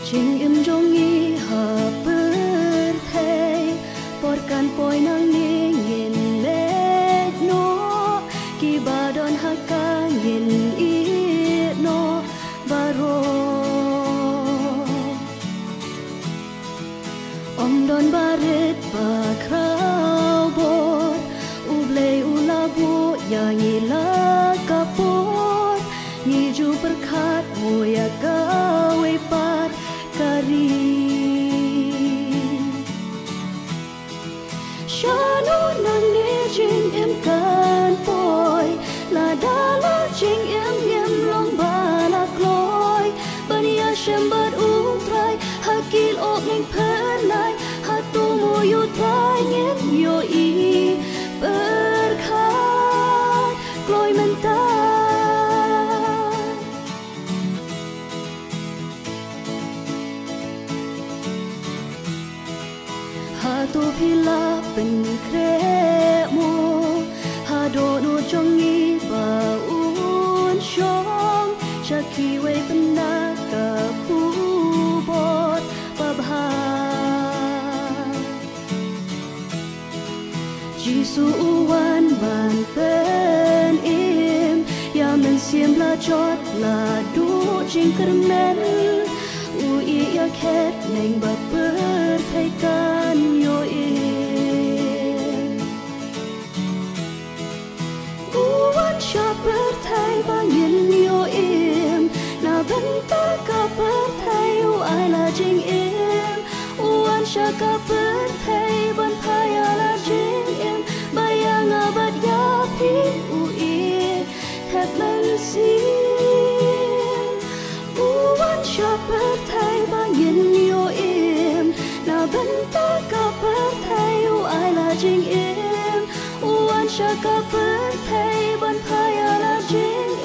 Jing im jongi ha berthei porkan poi nang ningin let no ki badon hakangin i no baro om don barit bakrau bor ublei ulabu yang ila kapor ngiju berkat muya gawe pat kari shanu nang ne jing em kan poi la dala jing em long bala kloi bania shembat utrai hakil ok ning phanai hatu mu yu trai ngen yo i berkat kloi mentai hatu pila pen kremo hado no jongi ba un shom shaki we penaka ku bot babha jisu wan ban pen im ya men sim la jot la du jing kermen u I ya khet neng ba per thai kan yo im u wan sha per thai ba yin yo im na ban ta ka per thai u ai la jing im u wan sha ka per thai ban thai la jing im ba ya nga bat ya pi u I thep lan si sha per thai ba yin yo im na ban ta ka per thai u ai la jing im u an sha ka per thai ban phai la jing